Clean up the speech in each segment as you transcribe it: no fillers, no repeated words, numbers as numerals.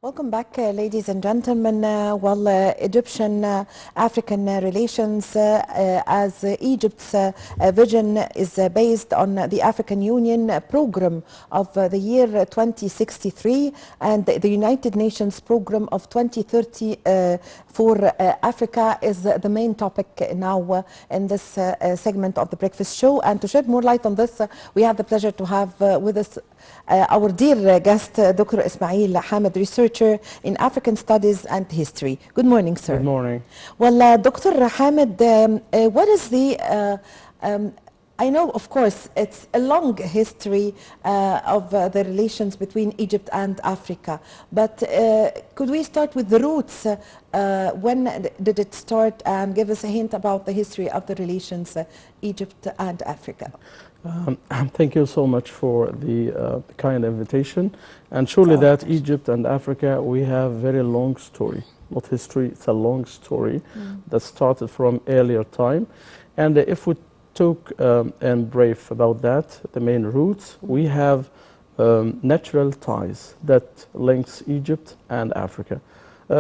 Welcome back, ladies and gentlemen. Egyptian-African relations, as Egypt's vision is based on the African Union program of the year 2063 and the United Nations program of 2030 for Africa is the main topic now in this segment of the Breakfast Show. And to shed more light on this, we have the pleasure to have with us our dear guest, Dr. Ismaail, Hamid, researcher in African Studies and History. Good morning, sir. Good morning. Well, Dr. Hamid, what is the, I know, of course, it's a long history of the relations between Egypt and Africa, but could we start with the roots? When did it start, and give us a hint about the history of the relations Egypt and Africa? Thank you so much for the kind invitation. And surely that Egypt and Africa, we have very long story, not history, it's a long story that started from earlier time. And if we talk and brief about that, the main roots, we have natural ties that links Egypt and Africa.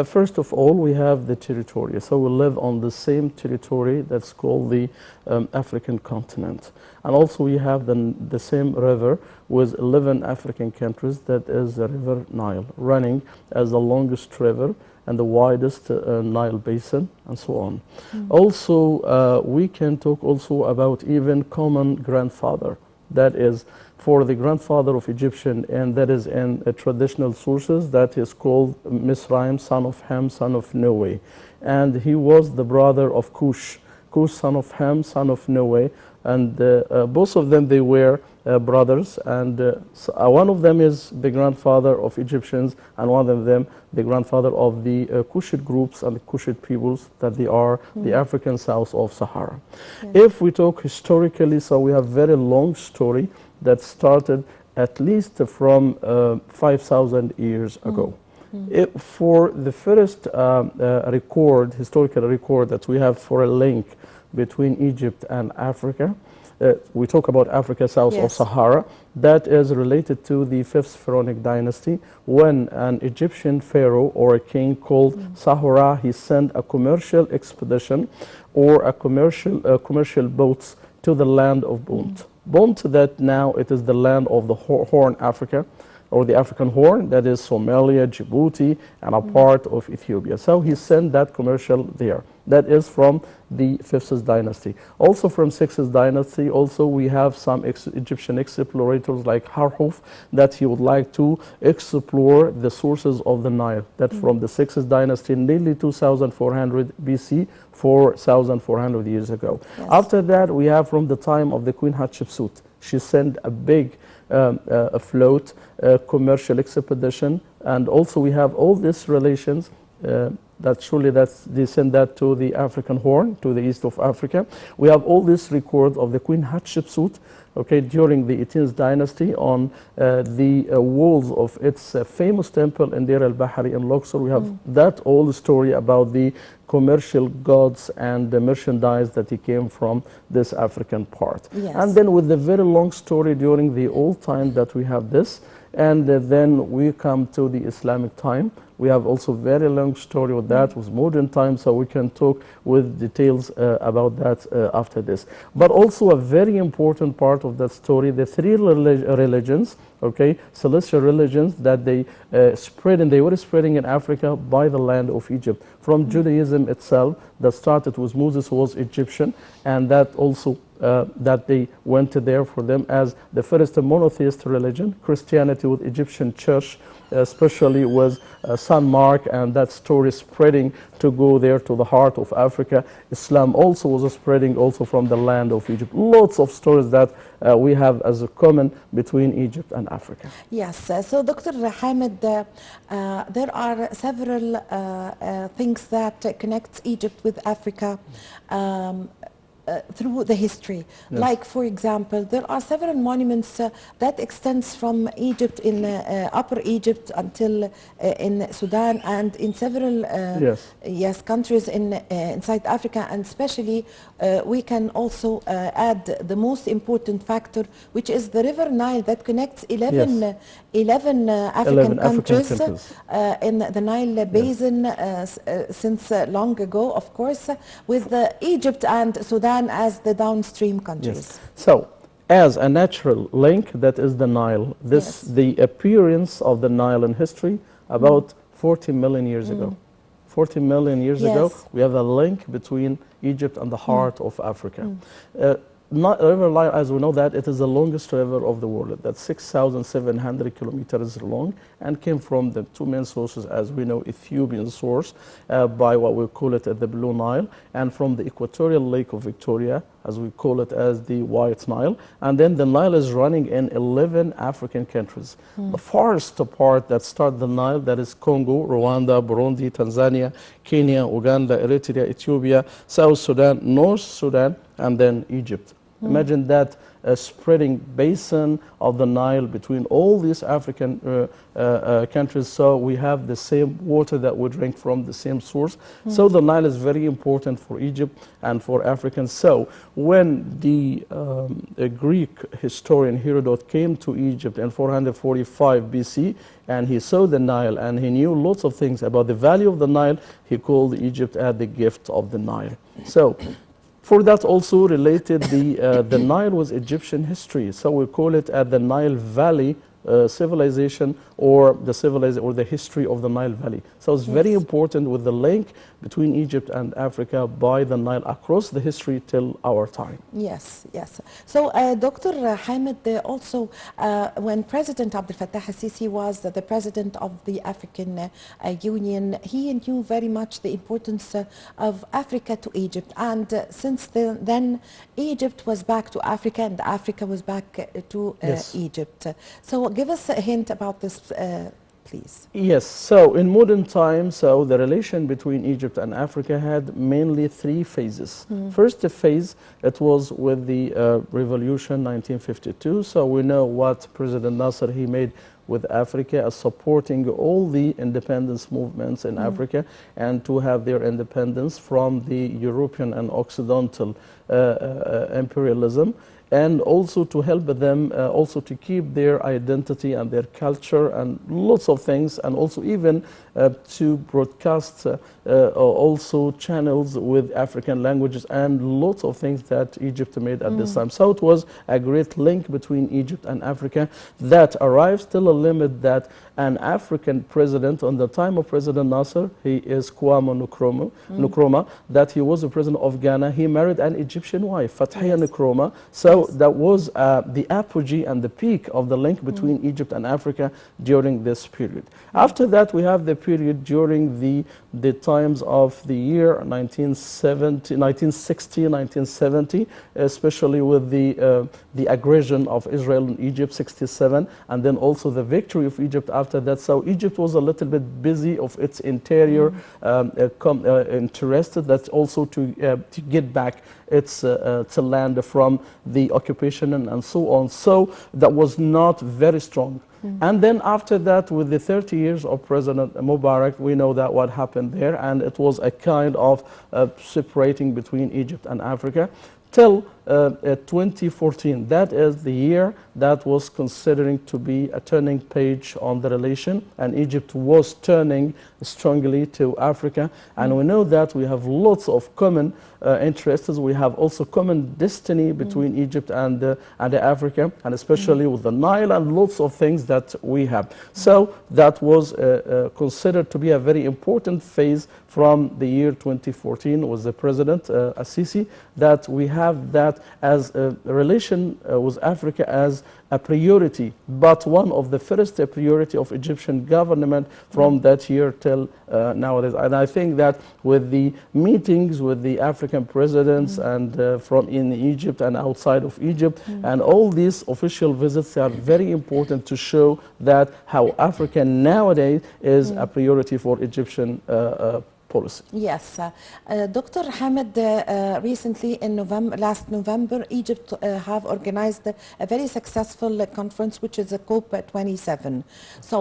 First of all, we have the territory. So we live on the same territory that's called the African continent. And also we have the same river with 11 African countries, that is the River Nile, running as the longest river and the widest Nile basin, and so on. Also, we can talk also about even common grandfather. That is for the grandfather of Egyptian, and that is in traditional sources, that is called Misraim, son of Ham, son of Noe. And he was the brother of Cush, Cush, son of Ham, son of Noe. And both of them, they were brothers, and one of them is the grandfather of Egyptians, and one of them the grandfather of the Kushite groups and the Kushite peoples, that they are the African south of Sahara. If we talk historically, so we have very long story that started at least from 5,000 years ago. For the first historical record that we have for a link between Egypt and Africa, we talk about Africa south of Sahara, that is related to the 5th Pharaonic dynasty, when an Egyptian pharaoh or a king called Sahara, he sent a commercial expedition or a commercial boats to the land of Punt. Punt, that now it is the land of the Horn Africa, or the African Horn, that is Somalia, Djibouti, and a part of Ethiopia. So he sent that commercial there. That is from the 5th dynasty. Also from 6th dynasty, also we have some Egyptian explorators like Harhuf, that he would like to explore the sources of the Nile. That from the 6th dynasty, nearly 2400 BC, 4,400 years ago. After that, we have from the time of the Queen Hatshepsut. She sent a big float, commercial expedition, and also we have all these relations that surely they send that to the African Horn, to the east of Africa. We have all this record of the Queen Hatshepsut, okay, during the 18th dynasty on the walls of its famous temple in Deir al-Bahari in Luxor. We have that old story about the commercial goods and the merchandise that came from this African part. And then with the very long story during the old time that we have this, and then we come to the Islamic time. We have also very long story with that, with modern times, so we can talk with details about that after this. But also a very important part of that story, the three religions, okay, celestial religions that they were spreading in Africa by the land of Egypt. From Judaism itself, that started with Moses, was Egyptian, and that also that they went there for them as the first monotheist religion. Christianity with Egyptian church, especially was San Mark, and that story spreading to go there to the heart of Africa. Islam also was spreading also from the land of Egypt. Lots of stories that we have as a common between Egypt and Africa. Yes, so Dr. Hamid, there are several things that connect Egypt with Africa. through the history. Yes. Like, for example, there are several monuments that extends from Egypt in Upper Egypt until in Sudan and in several yes. countries inside Africa, and especially we can also add the most important factor, which is the River Nile that connects 11 African countries in the Nile basin since long ago, of course, with Egypt and Sudan as the downstream countries. Yes. So, as a natural link, that is the Nile. The appearance of the Nile in history about 40 million years ago. 40 million years ago, we have a link between Egypt and the heart of Africa. River Nile, as we know that, it is the longest river of the world. That's 6,700 kilometers long and came from the two main sources, as we know, Ethiopian source by what we call it the Blue Nile, and from the equatorial lake of Victoria, as we call it as the White Nile. And then the Nile is running in 11 African countries. The farthest part that start the Nile, that is Congo, Rwanda, Burundi, Tanzania, Kenya, Uganda, Eritrea, Ethiopia, South Sudan, North Sudan, and then Egypt. Imagine that spreading basin of the Nile between all these African countries, so we have the same water that we drink from the same source. So the Nile is very important for Egypt and for Africans. So when the Greek historian Herodot came to Egypt in 445 BC, and he saw the Nile and he knew lots of things about the value of the Nile, he called Egypt as the gift of the Nile. So for that also related the Nile was Egyptian history, so we call it the Nile Valley civilization, or the history of the Nile Valley. So it's very important with the link between Egypt and Africa by the Nile across the history till our time. Yes, yes. So Dr. Hamid, also when President Abdel Fattah al-Sisi was the president of the African Union, he knew very much the importance of Africa to Egypt, and since then Egypt was back to Africa and Africa was back to Egypt. So give us a hint about this, please. Yes, so in modern times, so the relation between Egypt and Africa had mainly three phases. First phase, it was with the revolution 1952, so we know what President Nasser, he made with Africa as supporting all the independence movements in Africa, and to have their independence from the European and Occidental imperialism, and also to help them also to keep their identity and their culture and lots of things, and also even to broadcast also channels with African languages and lots of things that Egypt made at this time. So it was a great link between Egypt and Africa that arrives till a limit that an African president on the time of President Nasser, he is Kwame Nkrumah, that he was the president of Ghana. He married an Egyptian wife, Fathia Nkrumah. So that was the apogee and the peak of the link between Egypt and Africa during this period. After that, we have the period during the times of the year 1960, 1970, especially with the aggression of Israel in Egypt, 67, and then also the victory of Egypt after that. So Egypt was a little bit busy of its interior, interested that also to get back its land from the occupation and so on. So that was not very strong. And then after that, with the 30 years of President Mubarak, we know that what happened there, and it was a kind of separating between Egypt and Africa till 2014. That is the year that was considering to be a turning page on the relation, and Egypt was turning strongly to Africa. And we know that we have lots of common interests. We have also common destiny between Egypt and Africa, and especially with the Nile and lots of things that we have. So that was considered to be a very important phase from the year 2014 with the President al-Sisi, that we have that as a relation with Africa as a priority, but one of the first priority of Egyptian government from that year till nowadays. And I think that with the meetings with the African presidents and from in Egypt and outside of Egypt, and all these official visits are very important to show that how Africa nowadays is a priority for Egyptian policy. Yes. Dr. Hamid, recently in last November, Egypt have organized a very successful conference, which is a COP27. So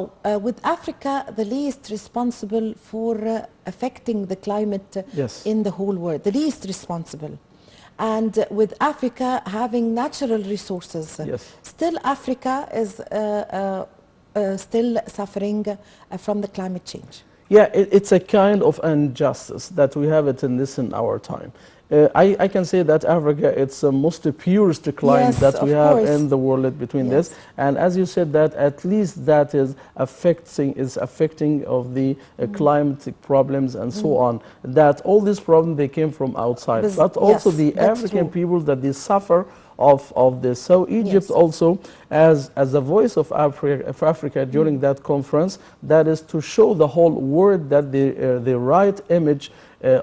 with Africa, the least responsible for affecting the climate Yes. in the whole world, the least responsible. And with Africa having natural resources, Yes. still Africa is still suffering from the climate change. Yeah, it's a kind of injustice that we have it in our time. I can say that Africa, it's the most purest climate Yes, that we of have course. in the world between Yes. this. And as you said, that at least that is affecting of the climatic problems and so on. That all these problems, they came from outside. But also yes, the that's African true. people, that they suffer of this. So Egypt Yes. also, as the voice of Africa during that conference, that is to show the whole world that the right image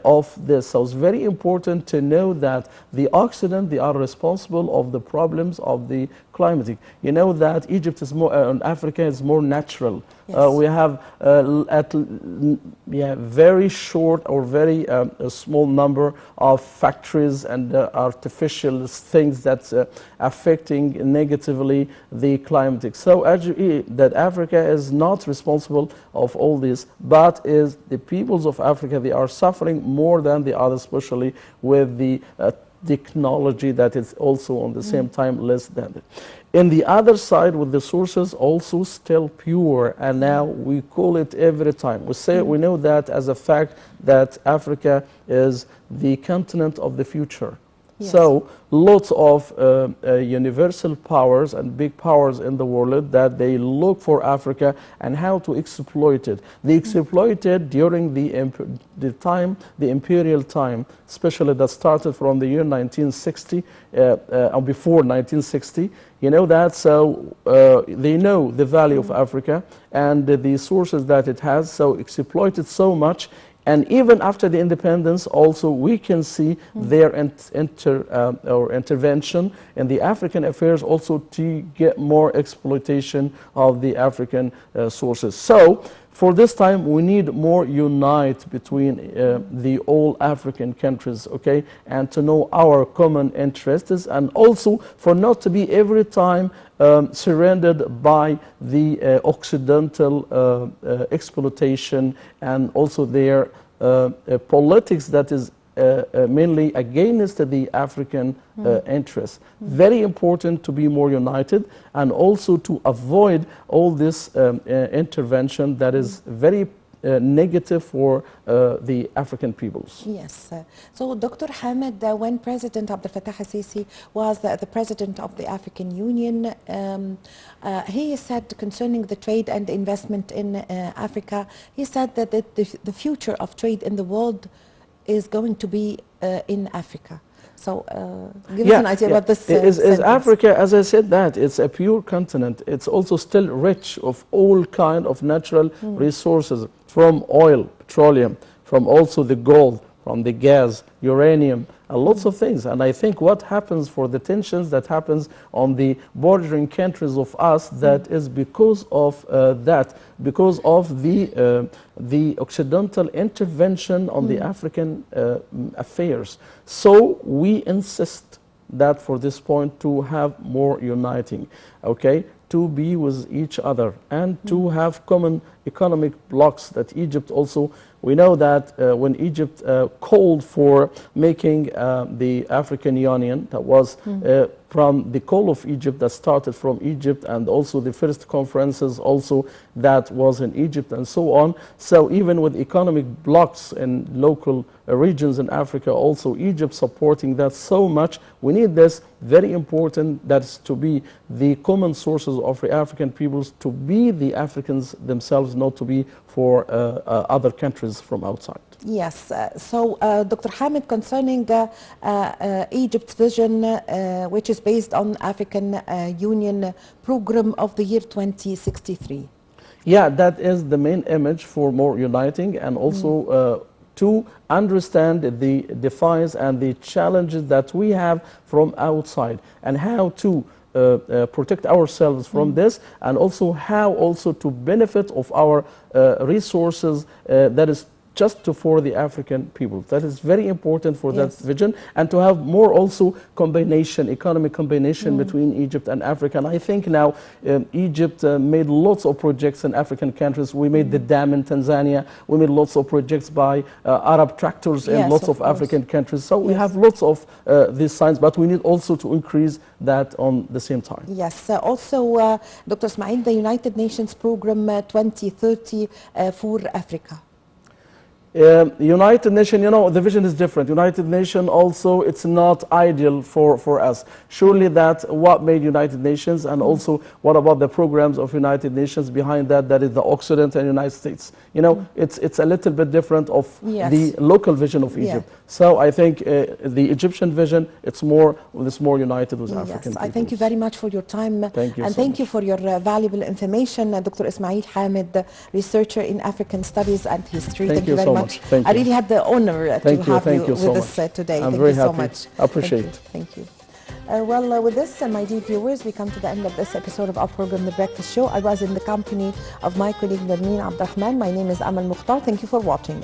of this. So it's very important to know that the Occident, they are responsible of the problems of the climate. You know that Egypt is more, and Africa is more natural. Yes. We have very short or very a small number of factories and artificial things that's affecting negatively the climate. So that Africa is not responsible of all this, but is the peoples of Africa, they are suffering more than the others, especially with the technology that is also on the same time less than it. In the other side, with the sources also still pure, and now we call it every time. We know that as a fact that Africa is the continent of the future. Yes. So lots of universal powers and big powers in the world that they look for Africa and how to exploit it. They exploit it during the imperial time, especially that started from the year 1960 or before 1960. You know that, so they know the value of Africa and the sources that it has, so exploited so much. And even after the independence, also we can see their intervention in the African affairs, also to get more exploitation of the African sources. So for this time, we need more unite between the all African countries, okay, and to know our common interests, and also for not to be every time surrendered by the Occidental exploitation and also their politics that is mainly against the African interests. Very important to be more united and also to avoid all this intervention that is very negative for the African peoples. Yes. So, Dr. Hamid, when President Abdel Fattah al-Sisi was the President of the African Union, he said concerning the trade and investment in Africa, he said that the future of trade in the world is going to be in Africa. So give us an idea about this is Africa, as I said, that it's a pure continent. It's also still rich of all kind of natural resources, from oil, petroleum, from also the gold, from the gas, uranium, and lots of things. And I think what happens for the tensions that happens on the bordering countries of us, that is because of because of the Occidental intervention on the African affairs. So we insist that for this point to have more uniting, okay, to be with each other and to have common economic blocks. That Egypt also, we know that when Egypt called for making the African Union, that was from the call of Egypt, that started from Egypt, and also the first conferences also that was in Egypt and so on. So even with economic blocks in local regions in Africa, also Egypt supporting that so much. We need this, very important, that's to be the common sources of the African peoples, to be the Africans themselves, not to be for other countries from outside. Yes. So, Dr. Hamid, concerning Egypt's vision, which is based on African Union program of the year 2063. Yeah, that is the main image for more uniting, and also to understand the defiance and the challenges that we have from outside, and how to protect ourselves from this, and also how also to benefit of our resources, that is just for the African people. That is very important for that Yes. vision, and to have more also combination, economic combination between Egypt and Africa. And I think now Egypt made lots of projects in African countries. We made the dam in Tanzania. We made lots of projects by Arab tractors in Yes, lots of of African countries. So we Yes. have lots of these signs, but we need also to increase that on the same time. Yes, also, Dr. Ismail, the United Nations Program 2030 for Africa. United Nations, you know, the vision is different. United Nations also, it's not ideal for us. Surely that what made United Nations, and also what about the programs of United Nations behind that, that is the Occident and United States. You know, it's a little bit different of Yes. the local vision of Egypt. So I think the Egyptian vision, it's more united with African people. I thank you very much for your time. Thank you and so thank much. you for your valuable information. Dr. Ismail Hamid, researcher in African Studies and History. Thank you very so much. much. Thank I you. really had the honor to have Thank you with so us much. today. I'm Thank very you so happy. much. Appreciate it. Thank you. With this, my dear viewers, we come to the end of this episode of our program, The Breakfast Show. I was in the company of my colleague Nermeen Abdurrahman. My name is Amal Mukhtar. Thank you for watching.